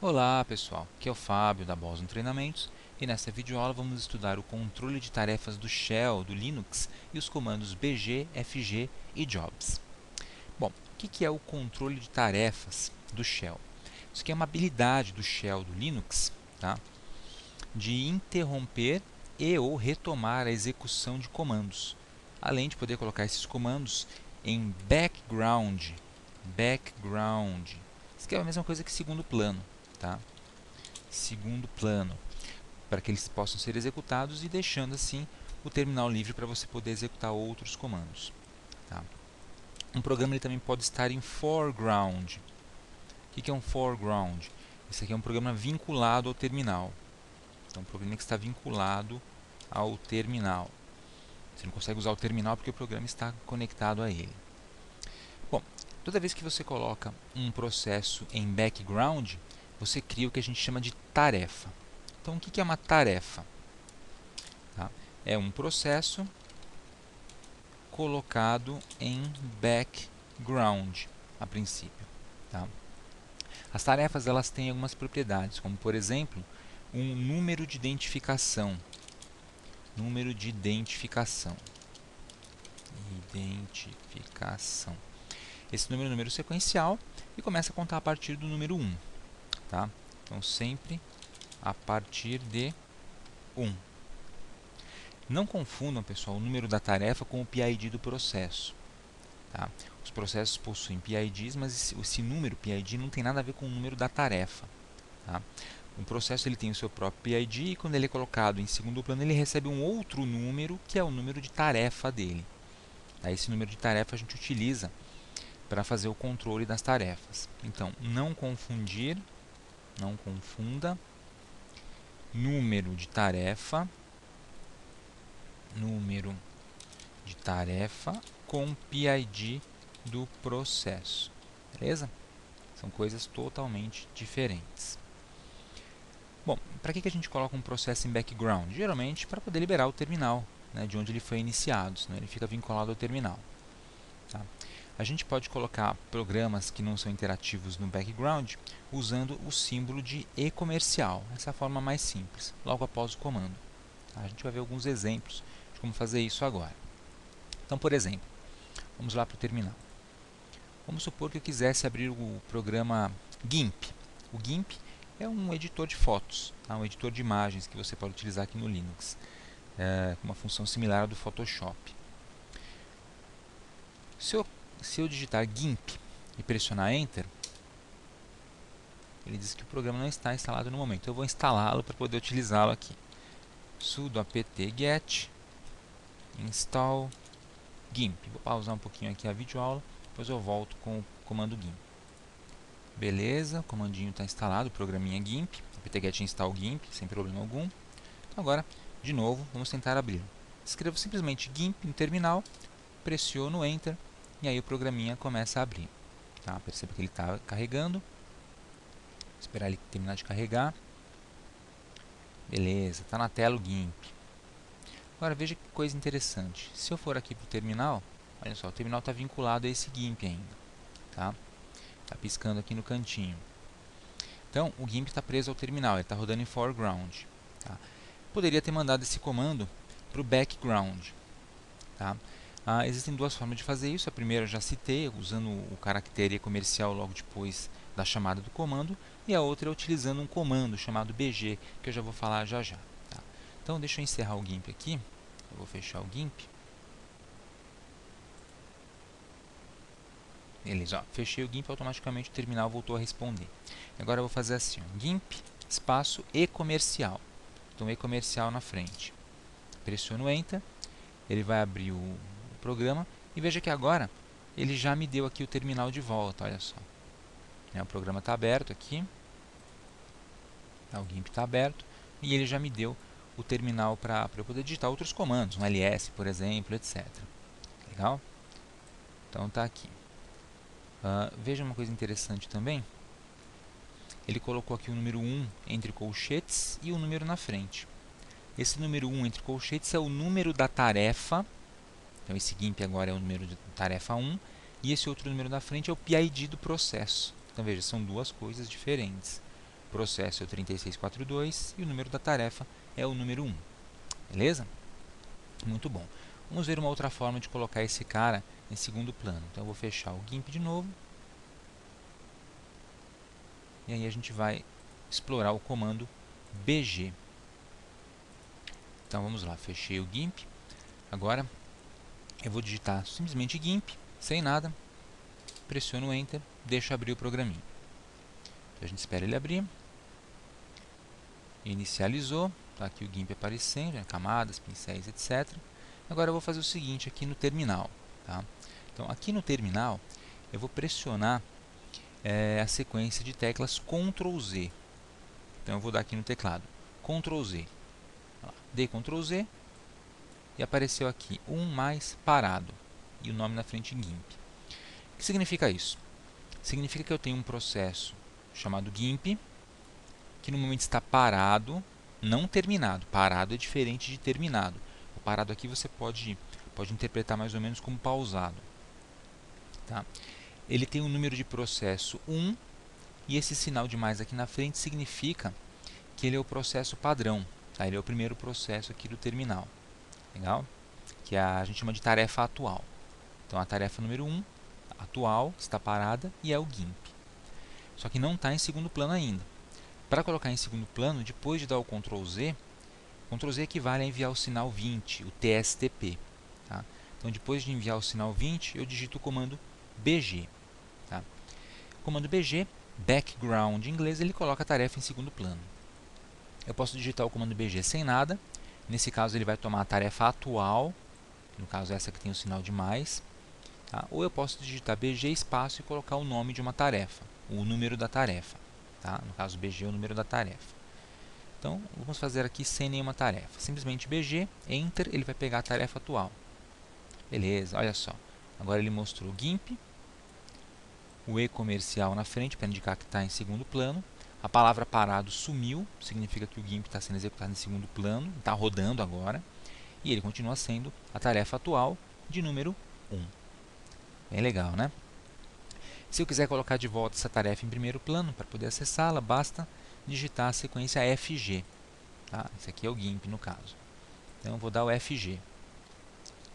Olá pessoal, aqui é o Fábio da Boston Treinamentos e nesta videoaula vamos estudar o controle de tarefas do Shell do Linux e os comandos bg, fg e jobs. Bom, o que é o controle de tarefas do Shell? Isso aqui é uma habilidade do Shell do Linux, tá? De interromper e ou retomar a execução de comandos, além de poder colocar esses comandos em background. Isso aqui é a mesma coisa que segundo plano, tá? Segundo plano, para que eles possam ser executados e deixando assim o terminal livre para você poder executar outros comandos. Tá? Um programa ele também pode estar em foreground. O que é um foreground? Esse aqui é um programa vinculado ao terminal. Então, um programa que está vinculado ao terminal. Você não consegue usar o terminal porque o programa está conectado a ele. Bom, toda vez que você coloca um processo em background, você cria o que a gente chama de tarefa. Então, o que é uma tarefa? Tá? É um processo colocado em background, a princípio. Tá? As tarefas elas têm algumas propriedades, como, por exemplo, um número de identificação. Número de identificação. Identificação. Esse número é um número sequencial e começa a contar a partir do número 1. Tá? Então, sempre a partir de 1. Não confundam, pessoal, o número da tarefa com o PID do processo. Tá? Os processos possuem PIDs, mas esse número PID não tem nada a ver com o número da tarefa. Tá? Um processo ele tem o seu próprio PID e quando ele é colocado em segundo plano ele recebe um outro número que é o número de tarefa dele. Tá? Esse número de tarefa a gente utiliza para fazer o controle das tarefas. Então, não confunda número de tarefa com PID do processo. Beleza? São coisas totalmente diferentes. Bom, para que a gente coloca um processo em background? Geralmente para poder liberar o terminal, né, de onde ele foi iniciado, senão ele fica vinculado ao terminal. Tá? A gente pode colocar programas que não são interativos no background usando o símbolo de E comercial. Essa é a forma mais simples, logo após o comando. Tá? A gente vai ver alguns exemplos de como fazer isso agora. Então, por exemplo, vamos lá para o terminal. Vamos supor que eu quisesse abrir o programa GIMP. O GIMP é um editor de fotos, tá? Um editor de imagens que você pode utilizar aqui no Linux, com uma função similar ao do Photoshop. Se eu digitar GIMP e pressionar Enter, ele diz que o programa não está instalado no momento. Eu vou instalá-lo para poder utilizá-lo aqui. Sudo apt-get install GIMP. Vou pausar um pouquinho aqui a videoaula, depois eu volto com o comando GIMP. Beleza, o comandinho está instalado, o programinha GIMP, apt-get install GIMP, sem problema algum. Então agora, de novo, vamos tentar abrir. Escrevo simplesmente GIMP no terminal, pressiono Enter e aí o programinha começa a abrir. Tá? Perceba que ele está carregando. Vou esperar ele terminar de carregar. Beleza, está na tela o GIMP. Agora veja que coisa interessante. Se eu for aqui para o terminal, olha só, o terminal está vinculado a esse GIMP ainda. Tá? Está piscando aqui no cantinho. Então, o GIMP está preso ao terminal, ele está rodando em foreground. Tá? Poderia ter mandado esse comando para o background. Tá? Existem duas formas de fazer isso. A primeira eu já citei, usando o caractere comercial logo depois da chamada do comando. E a outra é utilizando um comando chamado bg, que eu já vou falar já já. Tá? Então, deixa eu encerrar o GIMP aqui. Eu vou fechar o GIMP. Beleza, ó, fechei o GIMP, automaticamente o terminal voltou a responder. Agora eu vou fazer assim, ó, GIMP, espaço e comercial. Então, e comercial na frente. Pressiono Enter, ele vai abrir o programa e veja que agora ele já me deu aqui o terminal de volta, olha só. O programa está aberto aqui, o GIMP está aberto e ele já me deu o terminal para eu poder digitar outros comandos, um ls, por exemplo, etc. Legal? Então está aqui. Veja uma coisa interessante também. Ele colocou aqui o número 1 entre colchetes e o número na frente. Esse número 1 entre colchetes é o número da tarefa. Então, esse GIMP agora é o número de tarefa 1. E esse outro número na frente é o PID do processo. Então, veja, são duas coisas diferentes. processo é o 3642 e o número da tarefa é o número 1. Beleza? Muito bom. Vamos ver uma outra forma de colocar esse cara em segundo plano. Então eu vou fechar o GIMP de novo. E aí a gente vai explorar o comando BG. Então vamos lá, fechei o GIMP. Agora eu vou digitar simplesmente GIMP, sem nada. Pressiono Enter, deixo abrir o programinha. Então a gente espera ele abrir. Inicializou, está aqui o GIMP aparecendo, né, camadas, pincéis, etc. Agora eu vou fazer o seguinte aqui no terminal. Tá? Então aqui no terminal eu vou pressionar a sequência de teclas Ctrl Z. Então eu vou dar aqui no teclado Ctrl Z. Dei Ctrl Z e apareceu aqui 1 mais parado e o nome na frente GIMP. O que significa isso? Significa que eu tenho um processo chamado GIMP que no momento está parado, não terminado. Parado é diferente de terminado. O parado aqui você pode interpretar mais ou menos como pausado. Tá? Ele tem um número de processo 1 e esse sinal de mais aqui na frente significa que ele é o processo padrão. Tá? Ele é o primeiro processo aqui do terminal. Legal? Que a gente chama de tarefa atual. Então a tarefa número 1, atual, está parada e é o GIMP. Só que não está em segundo plano ainda. Para colocar em segundo plano, depois de dar o Ctrl Z equivale a enviar o sinal 20, o TSTP. Tá? Então, depois de enviar o sinal 20, eu digito o comando BG. Tá? O comando BG, background em inglês, ele coloca a tarefa em segundo plano. Eu posso digitar o comando BG sem nada. Nesse caso, ele vai tomar a tarefa atual, no caso essa que tem o sinal de mais. Tá? Ou eu posso digitar BG espaço e colocar o nome de uma tarefa, o número da tarefa. Tá? No caso, BG é o número da tarefa. Então, vamos fazer aqui sem nenhuma tarefa. Simplesmente BG, Enter, ele vai pegar a tarefa atual. Beleza, olha só. Agora ele mostrou o GIMP, o E comercial na frente, para indicar que está em segundo plano. A palavra parado sumiu, significa que o GIMP está sendo executado em segundo plano, está rodando agora. E ele continua sendo a tarefa atual de número 1. Bem legal, né? Se eu quiser colocar de volta essa tarefa em primeiro plano, para poder acessá-la, basta digitar a sequência FG. Tá? Esse aqui é o GIMP no caso. Então eu vou dar o FG.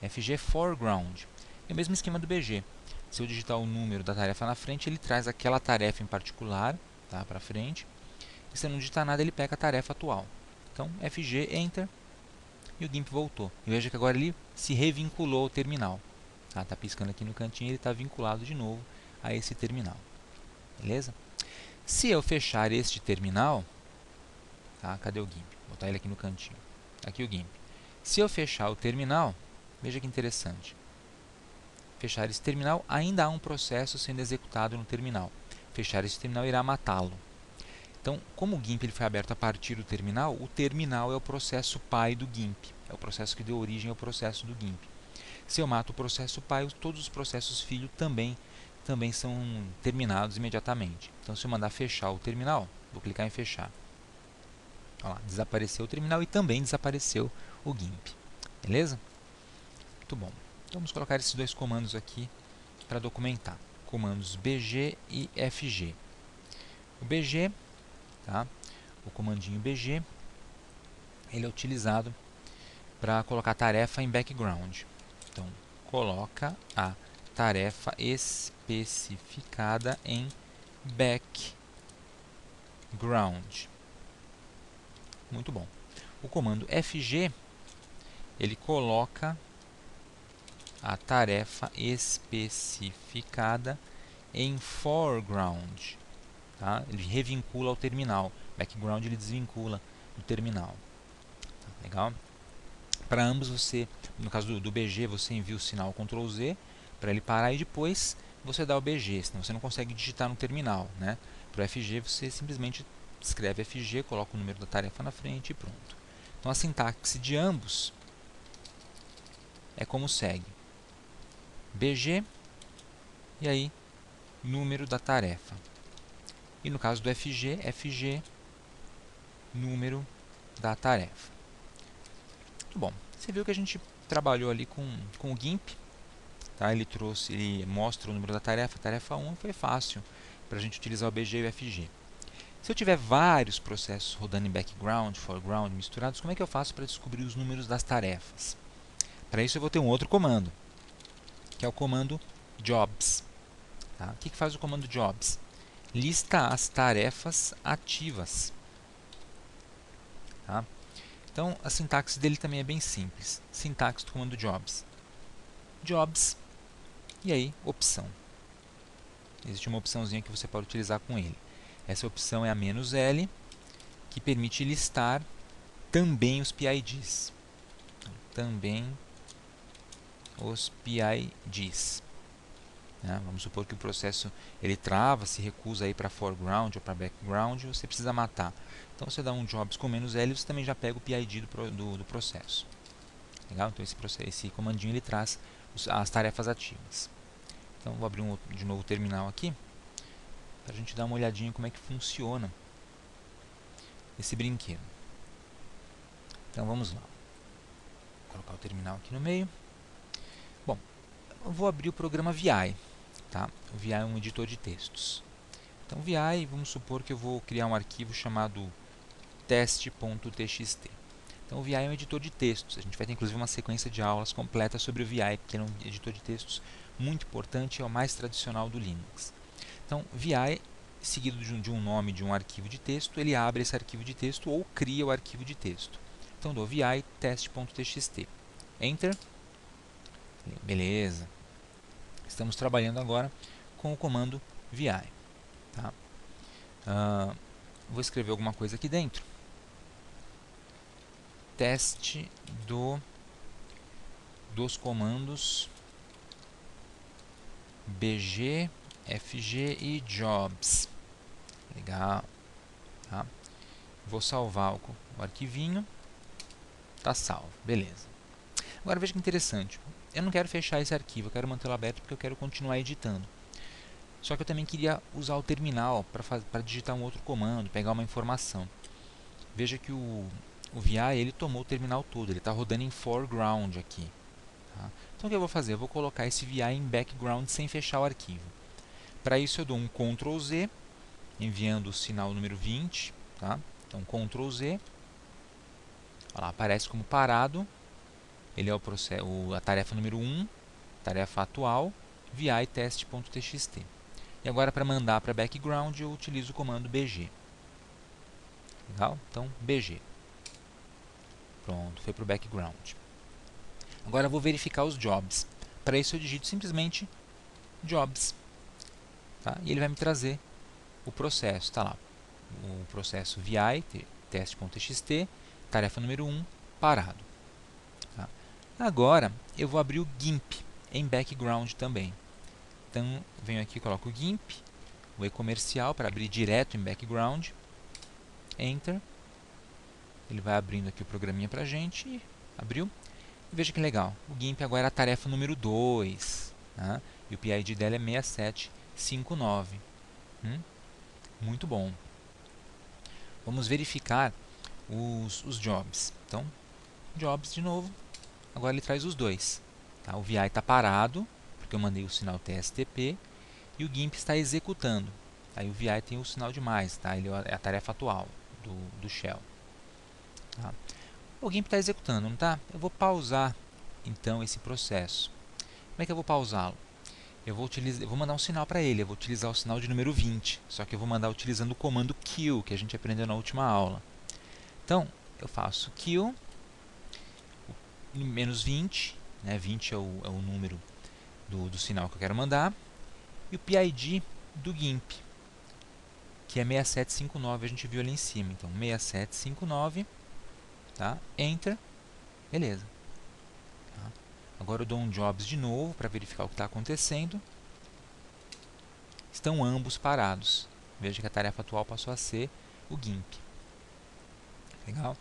FG Foreground. É o mesmo esquema do BG. Se eu digitar o número da tarefa na frente, ele traz aquela tarefa em particular, tá, para frente. E se eu não digitar nada, ele pega a tarefa atual. Então, FG, Enter, e o GIMP voltou. E veja que agora ele se revinculou ao terminal. Tá piscando aqui no cantinho, ele está vinculado de novo a esse terminal. Beleza? Se eu fechar este terminal, tá, cadê o GIMP? Vou botar ele aqui no cantinho. Aqui o GIMP. Se eu fechar o terminal, veja que interessante. Fechar esse terminal, ainda há um processo sendo executado no terminal. Fechar esse terminal irá matá-lo. Então, como o GIMP ele foi aberto a partir do terminal, o terminal é o processo pai do GIMP. É o processo que deu origem ao processo do GIMP. Se eu mato o processo pai, todos os processos filho também são terminados imediatamente. Então, se eu mandar fechar o terminal, vou clicar em fechar. Olha lá, desapareceu o terminal e também desapareceu o GIMP. Beleza? Muito bom. Então, vamos colocar esses dois comandos aqui para documentar. Comandos BG e FG. O BG, tá? O comandinho BG, ele é utilizado para colocar a tarefa em background. Então, coloca a tarefa especificada em background. Muito bom. O comando FG, ele coloca a tarefa especificada em foreground. Tá? Ele revincula ao terminal. Background ele desvincula do terminal. Tá? Legal? Para ambos, no caso do BG, você envia o sinal Ctrl Z para ele parar e depois você dá o BG, senão você não consegue digitar no terminal. Né? Para o FG, você simplesmente escreve FG, coloca o número da tarefa na frente e pronto. Então a sintaxe de ambos é como segue. BG e aí número da tarefa. E no caso do FG, FG número da tarefa. Muito bom. Você viu que a gente trabalhou ali com o GIMP. Tá? Ele mostra o número da tarefa 1, foi fácil para a gente utilizar o BG e o FG. Se eu tiver vários processos rodando em background, foreground, misturados, como é que eu faço para descobrir os números das tarefas? Para isso eu vou ter um outro comando, que é o comando jobs. Tá? O que faz o comando jobs? Lista as tarefas ativas. Tá? Então, a sintaxe dele também é bem simples. Sintaxe do comando jobs. Jobs, e aí, opção. Existe uma opçãozinha que você pode utilizar com ele. Essa opção é a "-l", que permite listar também os PIDs. Também os PIDs. Né? Vamos supor que o processo ele trava, se recusa a ir para foreground ou para background, você precisa matar. Então você dá um jobs com "-l, você também já pega o PID do processo. Legal? Então esse comandinho ele traz as tarefas ativas. Então vou abrir de novo o terminal aqui, para a gente dar uma olhadinha como é que funciona esse brinquedo. Então vamos lá. Vou colocar o terminal aqui no meio. Bom, eu vou abrir o programa VI. Tá? O VI é um editor de textos. Então VI, vamos supor que eu vou criar um arquivo chamado teste.txt. Então o VI é um editor de textos. A gente vai ter inclusive uma sequência de aulas completa sobre o VI, porque ele é um editor de textos muito importante, é o mais tradicional do Linux. Então VI, seguido de um nome de um arquivo de texto, ele abre esse arquivo de texto ou cria o arquivo de texto. Então dou VI teste.txt. Enter. Beleza. Estamos trabalhando agora com o comando VI. Tá? Vou escrever alguma coisa aqui dentro. Teste dos comandos bg, fg e jobs. Legal. Tá? Vou salvar o arquivinho. Está salvo. Beleza. Agora veja que interessante. Eu não quero fechar esse arquivo, eu quero mantê-lo aberto porque eu quero continuar editando. Só que eu também queria usar o terminal para digitar um outro comando, pegar uma informação. Veja que o VI ele tomou o terminal todo, ele está rodando em foreground aqui. Tá? Então o que eu vou fazer? Eu vou colocar esse VI em background sem fechar o arquivo. Para isso eu dou um Ctrl Z, enviando o sinal número 20. Tá? Então Ctrl Z, olha lá, aparece como parado. Ele é a tarefa número 1, tarefa atual, VI teste.txt. E agora para mandar para background eu utilizo o comando bg. Legal? Então bg. Pronto, foi para o background. Agora eu vou verificar os jobs. Para isso eu digito simplesmente jobs. Tá? E ele vai me trazer o processo. Está lá. O processo VI teste.txt, tarefa número 1, parado. Tá? Agora eu vou abrir o GIMP em background também. Então venho aqui e coloco o GIMP, o e-comercial para abrir direto em background. Enter. Ele vai abrindo aqui o programinha para a gente. Abriu. E veja que legal. O GIMP agora é a tarefa número 2. Tá? E o PID dela é 6759. Muito bom. Vamos verificar os jobs. Então, jobs de novo. Agora ele traz os dois. Tá? O VI está parado, porque eu mandei o sinal TSTP. E o GIMP está executando. Aí o VI tem o sinal de mais. Tá? Ele é a tarefa atual do shell. Tá? O GIMP está executando, não está? Eu vou pausar, então, esse processo. Como é que eu vou pausá-lo? Eu vou mandar um sinal para ele. Eu vou utilizar o sinal de número 20. Só que eu vou mandar utilizando o comando kill, que a gente aprendeu na última aula. Então, eu faço kill, menos 20. Né? 20 é o número do sinal que eu quero mandar. E o PID do GIMP, que é 6759, a gente viu ali em cima. Então, 6759. Tá? Enter. Beleza. Tá? Agora eu dou um jobs de novo para verificar o que está acontecendo. Estão ambos parados. Veja que a tarefa atual passou a ser o GIMP. Legal?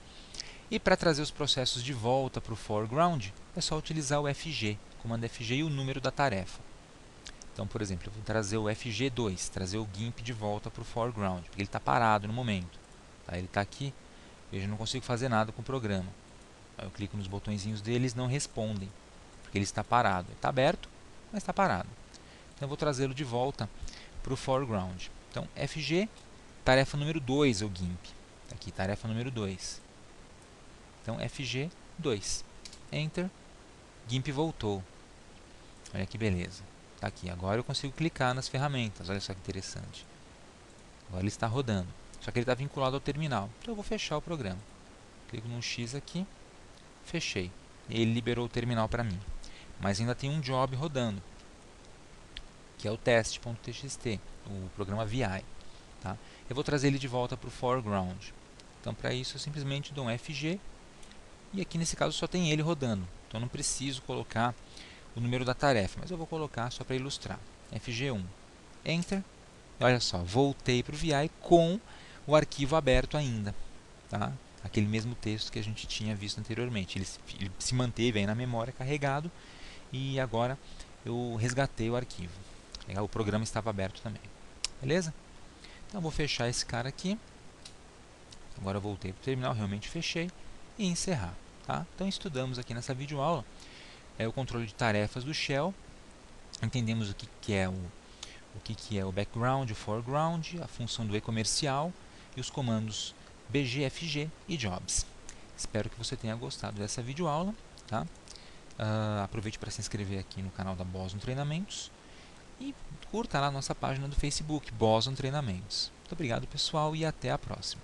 E para trazer os processos de volta para o foreground, é só utilizar o FG, comando FG e o número da tarefa. Então, por exemplo, eu vou trazer o FG2, trazer o GIMP de volta para o foreground, porque ele está parado no momento. Tá? Ele está aqui. Veja, eu não consigo fazer nada com o programa. Aí eu clico nos botõezinhos dele, eles não respondem, porque ele está parado. Ele está aberto, mas está parado. Então eu vou trazê-lo de volta para o foreground. Então FG tarefa número 2 é o GIMP. Aqui, tarefa número 2. Então, FG2. Enter. GIMP voltou. Olha que beleza. Tá aqui. Agora eu consigo clicar nas ferramentas. Olha só que interessante. Agora ele está rodando. Só que ele está vinculado ao terminal. Então eu vou fechar o programa. Clico no X aqui. Fechei. Ele liberou o terminal para mim. Mas ainda tem um job rodando, que é o test.txt, o programa VI. Tá? Eu vou trazer ele de volta para o foreground. Então, para isso, eu simplesmente dou um FG. E aqui, nesse caso, só tem ele rodando. Então, não preciso colocar o número da tarefa, mas eu vou colocar só para ilustrar. FG1. Enter. E olha só, voltei para o VI com o arquivo aberto ainda. Tá? Aquele mesmo texto que a gente tinha visto anteriormente. Ele se manteve aí na memória carregado e agora eu resgatei o arquivo. O programa estava aberto também. Beleza? Então, vou fechar esse cara aqui. Agora eu voltei para o terminal, realmente fechei. E encerrar. Tá? Então, estudamos aqui nessa videoaula o controle de tarefas do Shell. Entendemos o que é o background, o foreground, a função do e-comercial e os comandos bg, fg e jobs. Espero que você tenha gostado dessa videoaula. Tá? Aproveite para se inscrever aqui no canal da Boson Treinamentos e curta lá a nossa página do Facebook, Boson Treinamentos. Muito obrigado, pessoal, e até a próxima.